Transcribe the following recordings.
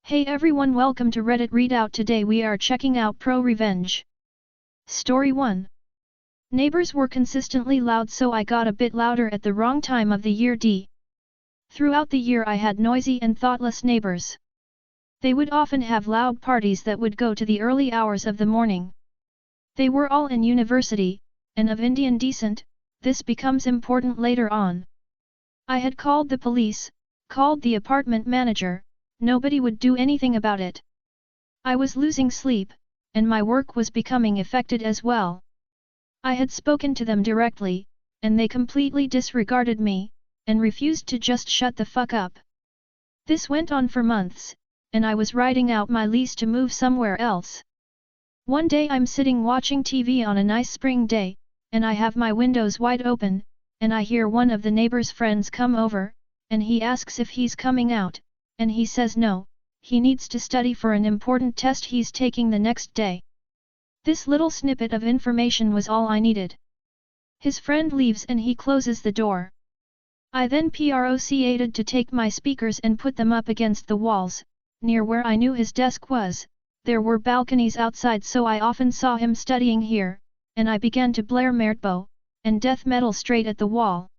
Hey everyone, welcome to Reddit Readout. Today we are checking out ProRevenge. Story 1. Neighbors were consistently loud, so I got a bit louder at the wrong time of the year. Throughout the year I had noisy and thoughtless neighbors. They would often have loud parties that would go to the early hours of the morning. They were all in university, and of Indian descent. This becomes important later on. I had called the police, called the apartment manager. Nobody would do anything about it. I was losing sleep, and my work was becoming affected as well. I had spoken to them directly, and they completely disregarded me, and refused to just shut the fuck up. This went on for months, and I was writing out my lease to move somewhere else. One day I'm sitting watching TV on a nice spring day, and I have my windows wide open, and I hear one of the neighbor's friends come over, and he asks if he's coming out. And he says no, he needs to study for an important test he's taking the next day. This little snippet of information was all I needed. His friend leaves and he closes the door. I then proceeded to take my speakers and put them up against the walls. Near where I knew his desk was, there were balconies outside, so I often saw him studying here, and I began to blare Mertbo and death metal straight at the wall.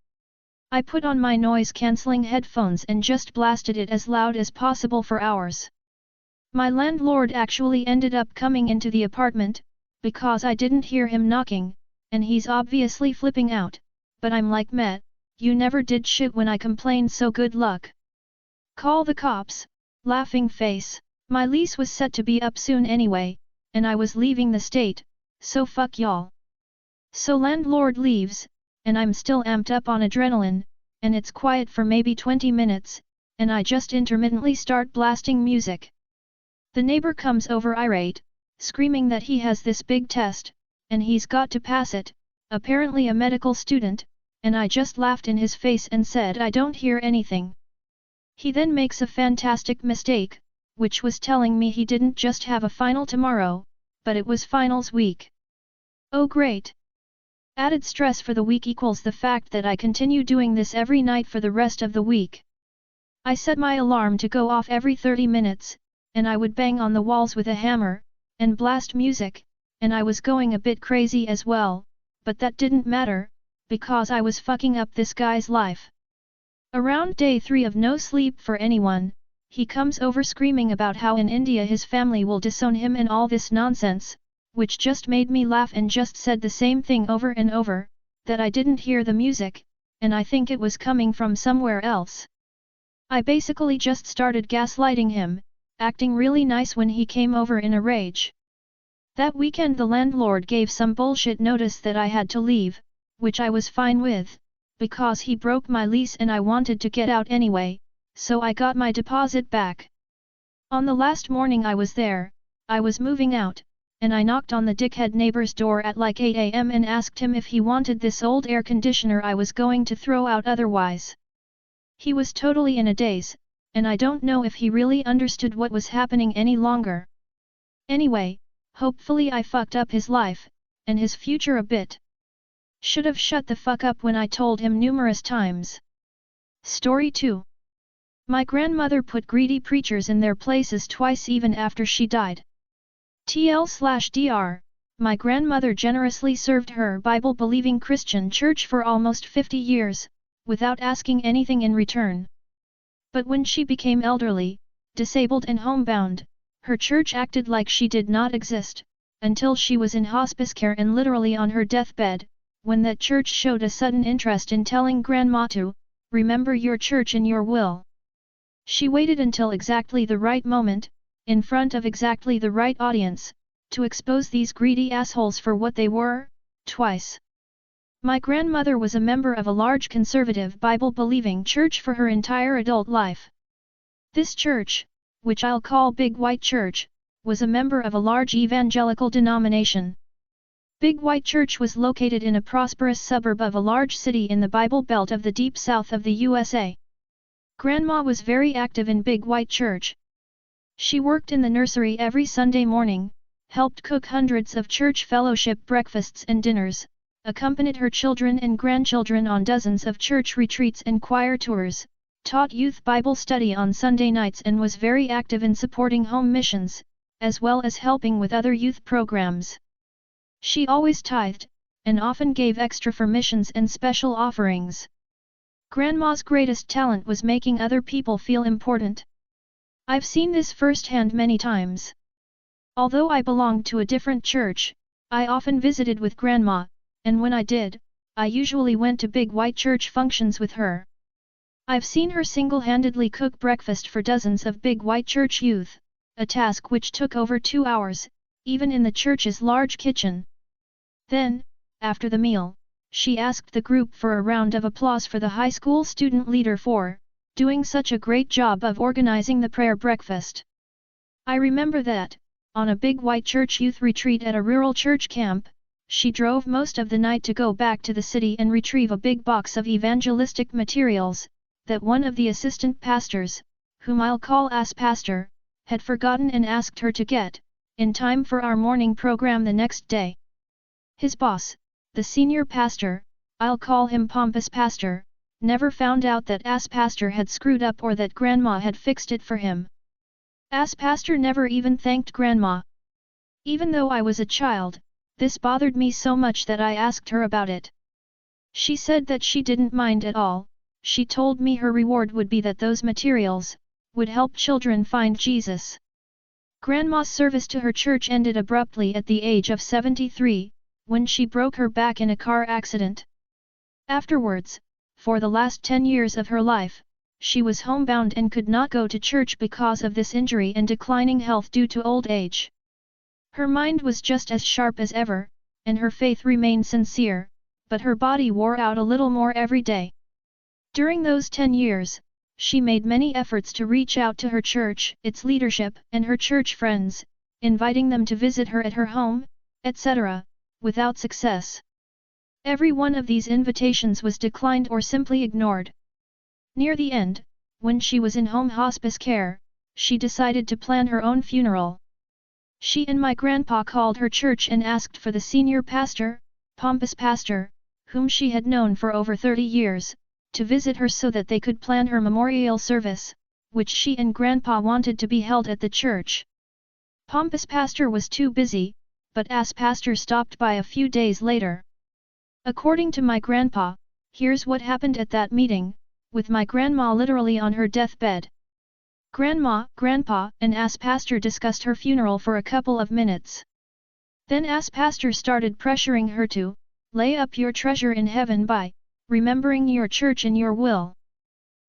I put on my noise-cancelling headphones and just blasted it as loud as possible for hours. My landlord actually ended up coming into the apartment, because I didn't hear him knocking, and he's obviously flipping out, but I'm like, meh, you never did shit when I complained, so good luck. Call the cops, laughing face. My lease was set to be up soon anyway, and I was leaving the state, so fuck y'all. So landlord leaves, and I'm still amped up on adrenaline, and it's quiet for maybe 20 minutes, and I just intermittently start blasting music. The neighbor comes over irate, screaming that he has this big test, and he's got to pass it, apparently a medical student, and I just laughed in his face and said I don't hear anything. He then makes a fantastic mistake, which was telling me he didn't just have a final tomorrow, but it was finals week. Oh great! Added stress for the week equals the fact that I continue doing this every night for the rest of the week. I set my alarm to go off every 30 minutes, and I would bang on the walls with a hammer, and blast music, and I was going a bit crazy as well, but that didn't matter, because I was fucking up this guy's life. Around day 3 of no sleep for anyone, he comes over screaming about how in India his family will disown him and all this nonsense, which just made me laugh, and just said the same thing over and over, that I didn't hear the music, and I think it was coming from somewhere else. I basically just started gaslighting him, acting really nice when he came over in a rage. That weekend the landlord gave some bullshit notice that I had to leave, which I was fine with, because he broke my lease and I wanted to get out anyway, so I got my deposit back. On the last morning I was there, I was moving out, and I knocked on the dickhead neighbor's door at like 8 AM and asked him if he wanted this old air conditioner I was going to throw out otherwise. He was totally in a daze, and I don't know if he really understood what was happening any longer. Anyway, hopefully I fucked up his life, and his future a bit. Should've shut the fuck up when I told him numerous times. Story 2. My grandmother put greedy preachers in their places twice even after she died. TL/DR, my grandmother generously served her Bible-believing Christian church for almost 50 years, without asking anything in return. But when she became elderly, disabled and homebound, her church acted like she did not exist, until she was in hospice care and literally on her deathbed, when that church showed a sudden interest in telling Grandma to remember your church in your will. She waited until exactly the right moment, in front of exactly the right audience, to expose these greedy assholes for what they were, twice. My grandmother was a member of a large conservative Bible-believing church for her entire adult life. This church, which I'll call Big White Church, was a member of a large evangelical denomination. Big White Church was located in a prosperous suburb of a large city in the Bible Belt of the deep south of the USA. Grandma was very active in Big White Church. She worked in the nursery every Sunday morning, helped cook hundreds of church fellowship breakfasts and dinners, accompanied her children and grandchildren on dozens of church retreats and choir tours, taught youth Bible study on Sunday nights and was very active in supporting home missions, as well as helping with other youth programs. She always tithed, and often gave extra for missions and special offerings. Grandma's greatest talent was making other people feel important. I've seen this firsthand many times. Although I belonged to a different church, I often visited with Grandma, and when I did, I usually went to big white church functions with her. I've seen her single-handedly cook breakfast for dozens of big white church youth, a task which took over 2 hours, even in the church's large kitchen. Then, after the meal, she asked the group for a round of applause for the high school student leader for doing such a great job of organizing the prayer breakfast. I remember that, on a big white church youth retreat at a rural church camp, she drove most of the night to go back to the city and retrieve a big box of evangelistic materials that one of the assistant pastors, whom I'll call As Pastor, had forgotten and asked her to get, in time for our morning program the next day. His boss, the senior pastor, I'll call him Pompous Pastor, never found out that As Pastor had screwed up or that Grandma had fixed it for him. As Pastor never even thanked Grandma. Even though I was a child, this bothered me so much that I asked her about it. She said that she didn't mind at all. She told me her reward would be that those materials would help children find Jesus. Grandma's service to her church ended abruptly at the age of 73, when she broke her back in a car accident. Afterwards, for the last 10 years of her life, she was homebound and could not go to church because of this injury and declining health due to old age. Her mind was just as sharp as ever, and her faith remained sincere, but her body wore out a little more every day. During those 10 years, she made many efforts to reach out to her church, its leadership, and her church friends, inviting them to visit her at her home, etc., without success. Every one of these invitations was declined or simply ignored. Near the end, when she was in home hospice care, she decided to plan her own funeral. She and my grandpa called her church and asked for the senior pastor, Pompous Pastor, whom she had known for over 30 years, to visit her so that they could plan her memorial service, which she and Grandpa wanted to be held at the church. Pompous Pastor was too busy, but As Pastor stopped by a few days later. According to my grandpa, here's what happened at that meeting, with my grandma literally on her deathbed. Grandma, Grandpa, and As Pastor discussed her funeral for a couple of minutes. Then As Pastor started pressuring her to lay up your treasure in heaven by remembering your church in your will.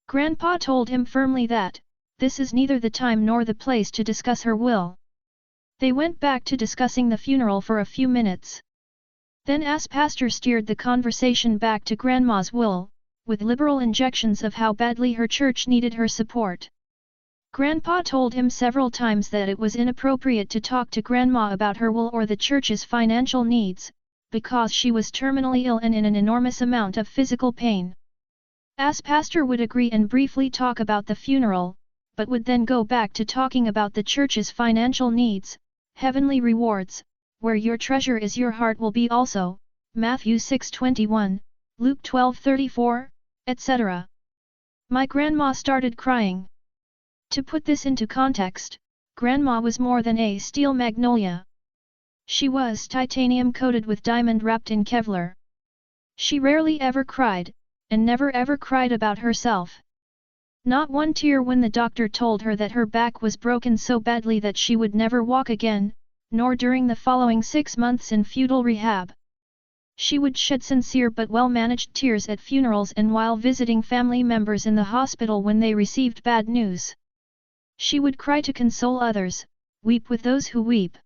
Grandpa told him firmly that this is neither the time nor the place to discuss her will. They went back to discussing the funeral for a few minutes. Then As Pastor steered the conversation back to Grandma's will, with liberal injections of how badly her church needed her support. Grandpa told him several times that it was inappropriate to talk to Grandma about her will or the church's financial needs, because she was terminally ill and in an enormous amount of physical pain. As Pastor would agree and briefly talk about the funeral, but would then go back to talking about the church's financial needs, heavenly rewards, where your treasure is your heart will be also, Matthew 6:21, Luke 12:34, etc. My grandma started crying. To put this into context, Grandma was more than a steel magnolia. She was titanium coated with diamond wrapped in Kevlar. She rarely ever cried, and never ever cried about herself. Not one tear when the doctor told her that her back was broken so badly that she would never walk again, nor during the following 6 months in futile rehab. She would shed sincere but well-managed tears at funerals and while visiting family members in the hospital when they received bad news. She would cry to console others, weep with those who weep.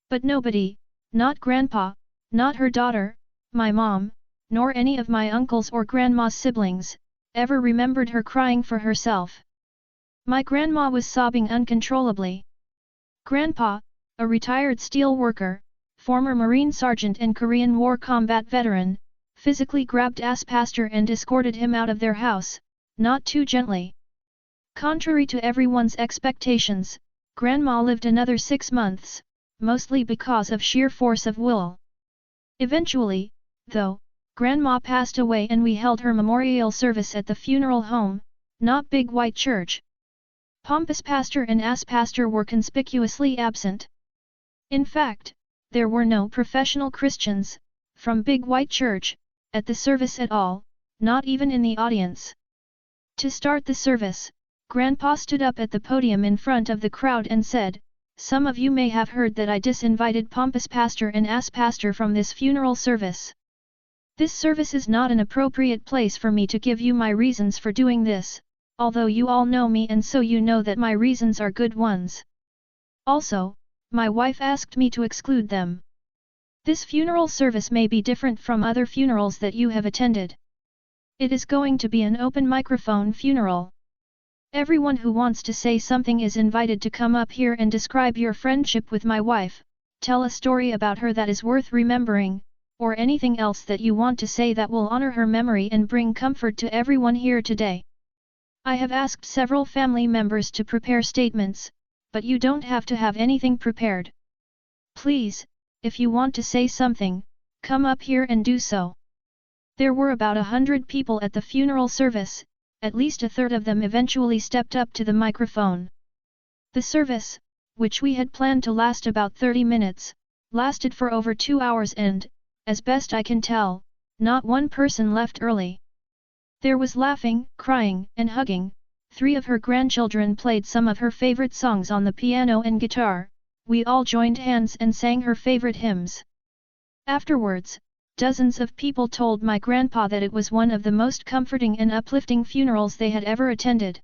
But nobody, not Grandpa, not her daughter, my mom, nor any of my uncles or Grandma's siblings, ever remembered her crying for herself. My grandma was sobbing uncontrollably. Grandpa, a retired steel worker, former Marine sergeant and Korean War combat veteran, physically grabbed As Pastor and escorted him out of their house, not too gently. Contrary to everyone's expectations, Grandma lived another 6 months, mostly because of sheer force of will. Eventually, though, Grandma passed away and we held her memorial service at the funeral home, not big white church. Pompous pastor and ass pastor were conspicuously absent. In fact, there were no professional Christians, from big white church, at the service at all, not even in the audience. To start the service, Grandpa stood up at the podium in front of the crowd and said, "Some of you may have heard that I disinvited pompous pastor and ass pastor from this funeral service. This service is not an appropriate place for me to give you my reasons for doing this, although you all know me and so you know that my reasons are good ones. Also, my wife asked me to exclude them. This funeral service may be different from other funerals that you have attended. It is going to be an open microphone funeral. Everyone who wants to say something is invited to come up here and describe your friendship with my wife, tell a story about her that is worth remembering, or anything else that you want to say that will honor her memory and bring comfort to everyone here today. I have asked several family members to prepare statements, but you don't have to have anything prepared. Please, if you want to say something, come up here and do so." There were about 100 people at the funeral service, at least a third of them eventually stepped up to the microphone. The service, which we had planned to last about 30 minutes, lasted for over 2 hours and, as best I can tell, not one person left early. There was laughing, crying, and hugging. 3 of her grandchildren played some of her favorite songs on the piano and guitar. We all joined hands and sang her favorite hymns. Afterwards, dozens of people told my grandpa that it was one of the most comforting and uplifting funerals they had ever attended.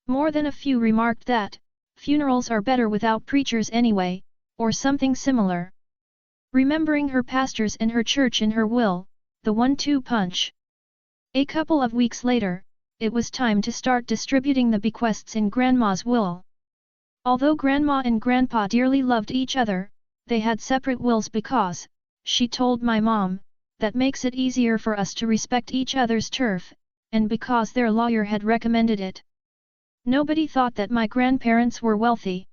More than a few remarked that, funerals are better without preachers anyway, or something similar. Remembering her pastors and her church in her will, the 1-2 punch. A couple of weeks later, it was time to start distributing the bequests in Grandma's will. Although Grandma and Grandpa dearly loved each other, they had separate wills because, she told my mom, that makes it easier for us to respect each other's turf, and because their lawyer had recommended it. Nobody thought that my grandparents were wealthy.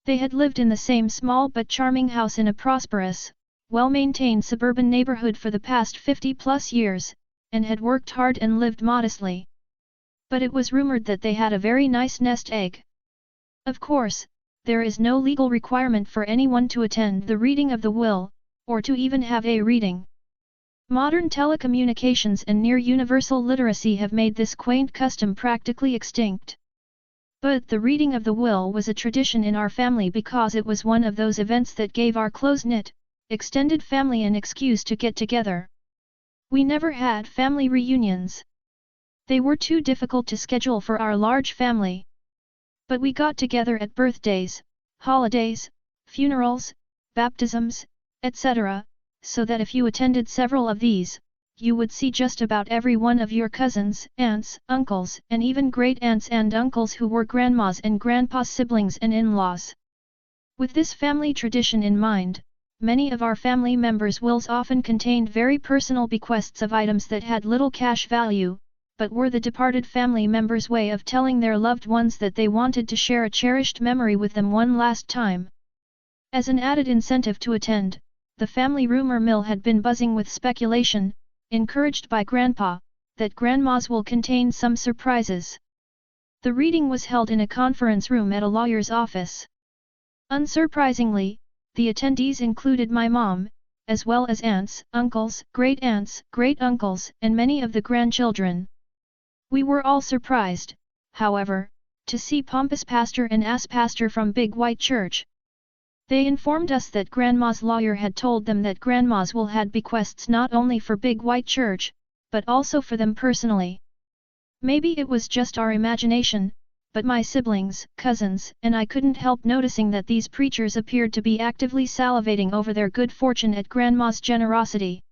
They had lived in the same small but charming house in a prosperous, well-maintained suburban neighborhood for the past 50+ years, and had worked hard and lived modestly. But it was rumored that they had a very nice nest egg. Of course, there is no legal requirement for anyone to attend the reading of the will, or to even have a reading. Modern telecommunications and near-universal literacy have made this quaint custom practically extinct. But the reading of the will was a tradition in our family because it was one of those events that gave our close-knit, extended family an excuse to get together. We never had family reunions. They were too difficult to schedule for our large family. But we got together at birthdays, holidays, funerals, baptisms, etc., so that if you attended several of these, you would see just about every one of your cousins, aunts, uncles, and even great-aunts and uncles who were grandma's and grandpa's siblings and in-laws. With this family tradition in mind, many of our family members' wills often contained very personal bequests of items that had little cash value, but were the departed family members' way of telling their loved ones that they wanted to share a cherished memory with them one last time. As an added incentive to attend, the family rumor mill had been buzzing with speculation, encouraged by Grandpa, that Grandma's will contain some surprises. The reading was held in a conference room at a lawyer's office. Unsurprisingly, the attendees included my mom, as well as aunts, uncles, great-uncles, and many of the grandchildren. We were all surprised, however, to see pompous pastor and ass pastor from Big White Church. They informed us that Grandma's lawyer had told them that Grandma's will had bequests not only for Big White Church, but also for them personally. Maybe it was just our imagination, but my siblings, cousins, and I couldn't help noticing that these preachers appeared to be actively salivating over their good fortune at Grandma's generosity.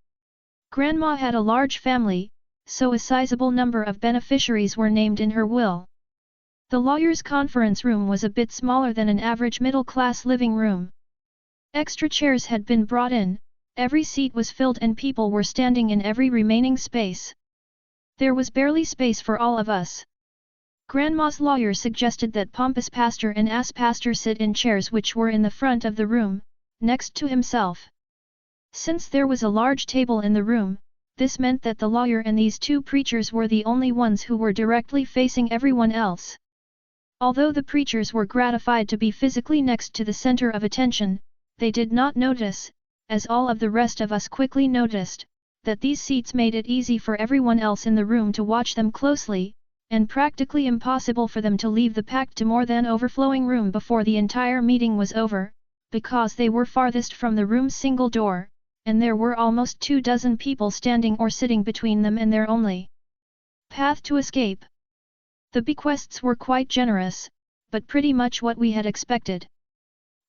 Grandma had a large family, so a sizable number of beneficiaries were named in her will. The lawyer's conference room was a bit smaller than an average middle-class living room. Extra chairs had been brought in, every seat was filled and people were standing in every remaining space. There was barely space for all of us. Grandma's lawyer suggested that pompous pastor and ass pastor sit in chairs which were in the front of the room, next to himself. Since there was a large table in the room, This meant that the lawyer and these two preachers were the only ones who were directly facing everyone else. Although the preachers were gratified to be physically next to the center of attention, they did not notice, as all of the rest of us quickly noticed, that these seats made it easy for everyone else in the room to watch them closely, and practically impossible for them to leave the packed to more than overflowing room before the entire meeting was over, because they were farthest from the room's single door, and there were almost 24 people standing or sitting between them and their only path to escape. The bequests were quite generous, but pretty much what we had expected.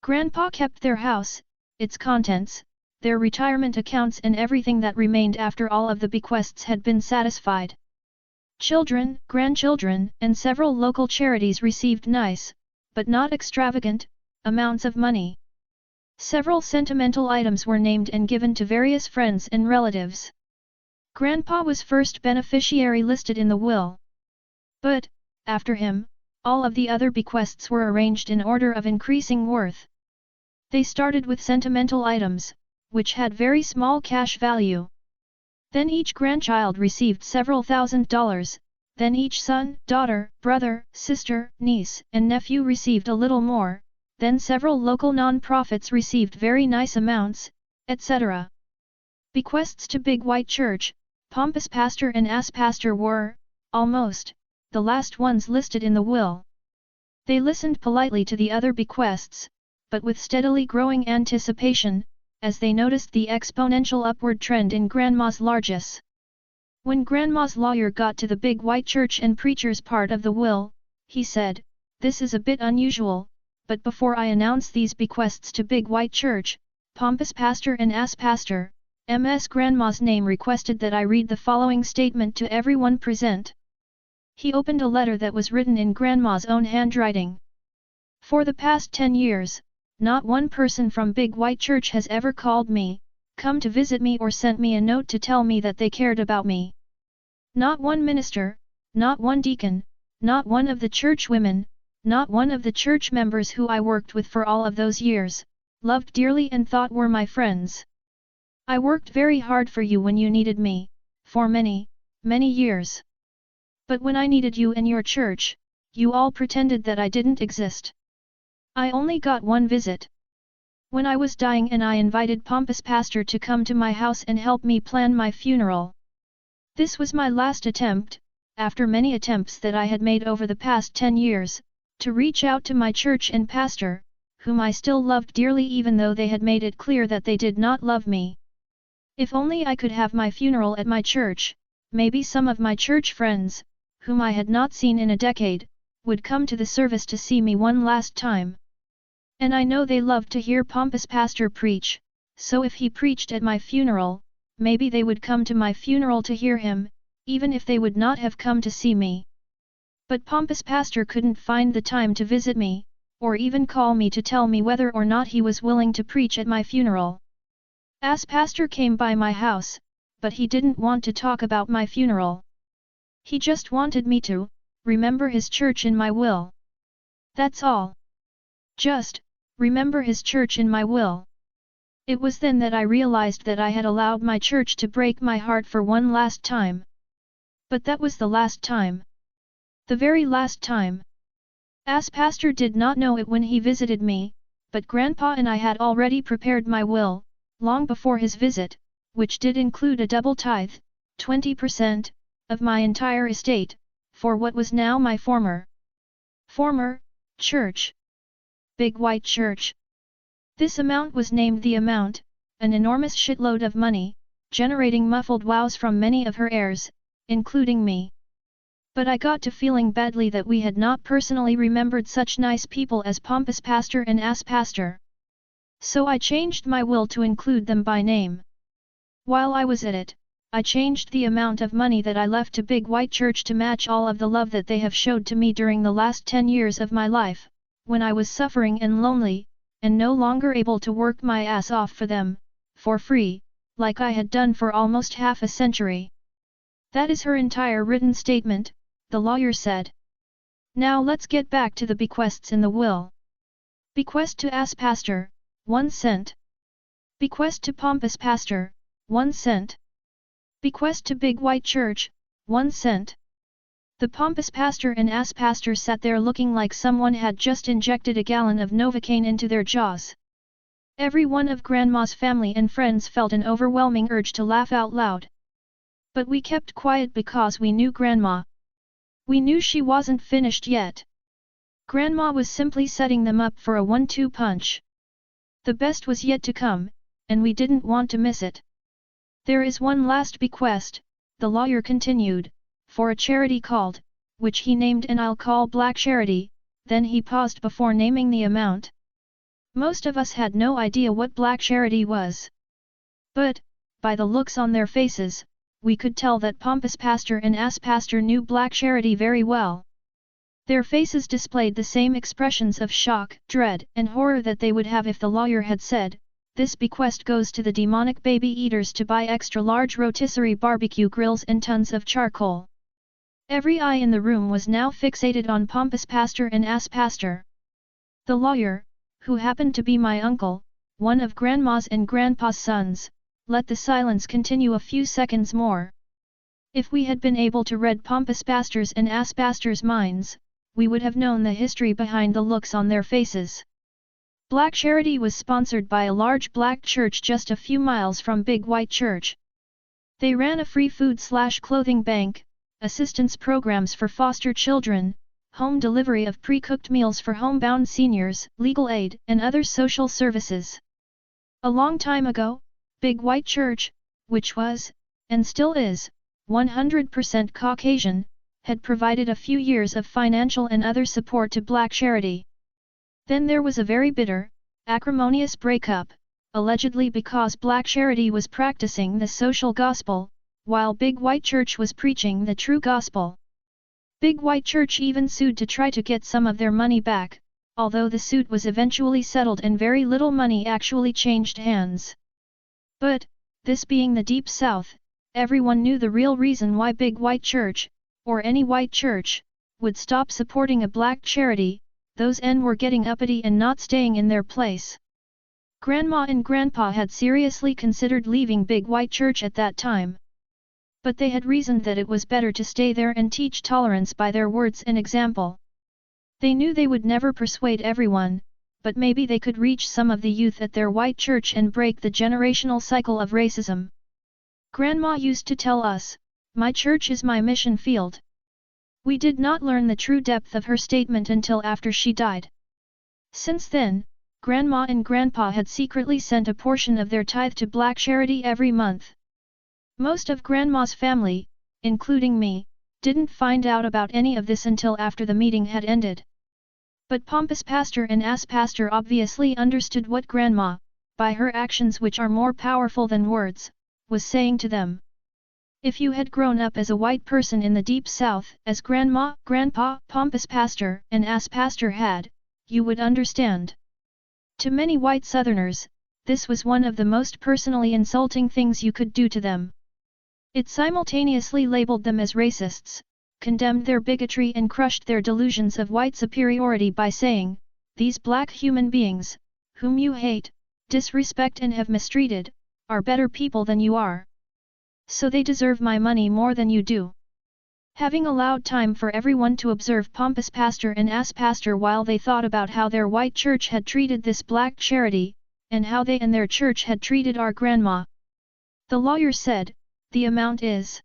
Grandpa kept their house, its contents, their retirement accounts and everything that remained after all of the bequests had been satisfied. Children, grandchildren, and several local charities received nice, but not extravagant, amounts of money. Several sentimental items were named and given to various friends and relatives. Grandpa was first beneficiary listed in the will. But, after him, all of the other bequests were arranged in order of increasing worth. They started with sentimental items, which had very small cash value. Then each grandchild received several $1,000s, then each son, daughter, brother, sister, niece, and nephew received a little more, then several local non-profits received very nice amounts, etc. Bequests to Big White Church, Pompous Pastor and Ass Pastor were, almost, the last ones listed in the will. They listened politely to the other bequests, but with steadily growing anticipation, as they noticed the exponential upward trend in Grandma's largesse. When Grandma's lawyer got to the Big White Church and preacher's part of the will, he said, "This is a bit unusual, but before I announce these bequests to Big White Church, Pompous Pastor and Ass Pastor, Ms. Grandma's name requested that I read the following statement to everyone present." He opened a letter that was written in Grandma's own handwriting. "For the past 10 years, not one person from Big White Church has ever called me, come to visit me or sent me a note to tell me that they cared about me. Not one minister, not one deacon, not one of the church women, not one of the church members who I worked with for all of those years, loved dearly and thought were my friends. I worked very hard for you when you needed me, for many, many years. But when I needed you and your church, you all pretended that I didn't exist. I only got one visit. When I was dying and I invited Pompous Pastor to come to my house and help me plan my funeral. This was my last attempt, after many attempts that I had made over the past 10 years, to reach out to my church and pastor, whom I still loved dearly even though they had made it clear that they did not love me. If only I could have my funeral at my church, maybe some of my church friends, whom I had not seen in a decade, would come to the service to see me one last time. And I know they loved to hear Pompous Pastor preach, so if he preached at my funeral, maybe they would come to my funeral to hear him, even if they would not have come to see me. But Pompous Pastor couldn't find the time to visit me, or even call me to tell me whether or not he was willing to preach at my funeral. Ass Pastor came by my house, but he didn't want to talk about my funeral. He just wanted me to remember his church in my will. That's all. Just remember his church in my will. It was then that I realized that I had allowed my church to break my heart for one last time. But that was the last time. The very last time. Ass Pastor did not know it when he visited me, but Grandpa and I had already prepared my will, long before his visit, which did include a double tithe, 20%, of my entire estate, for what was now my former church. Big White Church. This amount was named the amount, an enormous shitload of money, generating muffled wows from many of her heirs, including me. But I got to feeling badly that we had not personally remembered such nice people as Pompous Pastor and Ass Pastor. So I changed my will to include them by name. While I was at it, I changed the amount of money that I left to Big White Church to match all of the love that they have showed to me during the last 10 years of my life, when I was suffering and lonely, and no longer able to work my ass off for them, for free, like I had done for almost half a century. That is her entire written statement, the lawyer said. Now let's get back to the bequests in the will. Bequest to Ass Pastor, 1 cent. Bequest to Pompous Pastor, 1 cent. Bequest to Big White Church, 1 cent. The pompous pastor and ass pastor sat there looking like someone had just injected a gallon of Novocaine into their jaws. Every one of Grandma's family and friends felt an overwhelming urge to laugh out loud. But we kept quiet because we knew Grandma. We knew she wasn't finished yet. Grandma was simply setting them up for a 1-2 punch. The best was yet to come, and we didn't want to miss it. There is one last bequest, the lawyer continued, for a charity called, which he named and I'll call Black Charity, then he paused before naming the amount. Most of us had no idea what Black Charity was. But, by the looks on their faces, we could tell that pompous pastor and ass pastor knew Black Charity very well. Their faces displayed the same expressions of shock, dread, and horror that they would have if the lawyer had said, "This bequest goes to the demonic baby eaters to buy extra-large rotisserie barbecue grills and tons of charcoal." Every eye in the room was now fixated on pompous pastor and ass pastor. The lawyer, who happened to be my uncle, one of Grandma's and Grandpa's sons, let the silence continue a few seconds more. If we had been able to read pompous pastors and ass pastors' minds, we would have known the history behind the looks on their faces. Black Charity was sponsored by a large black church just a few miles from Big White Church. They ran a free food/clothing bank, assistance programs for foster children, home delivery of pre-cooked meals for homebound seniors, legal aid, and other social services. A long time ago, Big White Church, which was, and still is, 100% Caucasian, had provided a few years of financial and other support to Black Charity. Then there was a very bitter, acrimonious breakup, allegedly because Black Charity was practicing the social gospel, while Big White Church was preaching the true gospel. Big White Church even sued to try to get some of their money back, although the suit was eventually settled and very little money actually changed hands. But, this being the Deep South, everyone knew the real reason why Big White Church, or any white church, would stop supporting a black charity. Those N were getting uppity and not staying in their place. Grandma and Grandpa had seriously considered leaving Big White Church at that time. But they had reasoned that it was better to stay there and teach tolerance by their words and example. They knew they would never persuade everyone, but maybe they could reach some of the youth at their white church and break the generational cycle of racism. Grandma used to tell us, "My church is my mission field." We did not learn the true depth of her statement until after she died. Since then, Grandma and Grandpa had secretly sent a portion of their tithe to Black Charity every month. Most of Grandma's family, including me, didn't find out about any of this until after the meeting had ended. But pompous pastor and ass pastor obviously understood what Grandma, by her actions which are more powerful than words, was saying to them. If you had grown up as a white person in the Deep South, as Grandma, Grandpa, pompous pastor, and ass pastor had, you would understand. To many white Southerners, this was one of the most personally insulting things you could do to them. It simultaneously labeled them as racists, condemned their bigotry and crushed their delusions of white superiority by saying, "These black human beings, whom you hate, disrespect and have mistreated, are better people than you are. So they deserve my money more than you do." Having allowed time for everyone to observe pompous pastor and ass pastor while they thought about how their white church had treated this black charity, and how they and their church had treated our Grandma, the lawyer said, "The amount is..."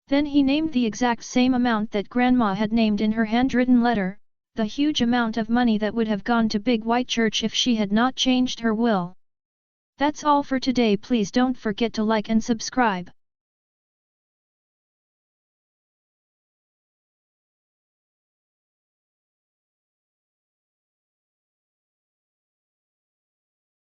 Then he named the exact same amount that Grandma had named in her handwritten letter, the huge amount of money that would have gone to Big White Church if she had not changed her will. That's all for today. Please don't forget to like and subscribe.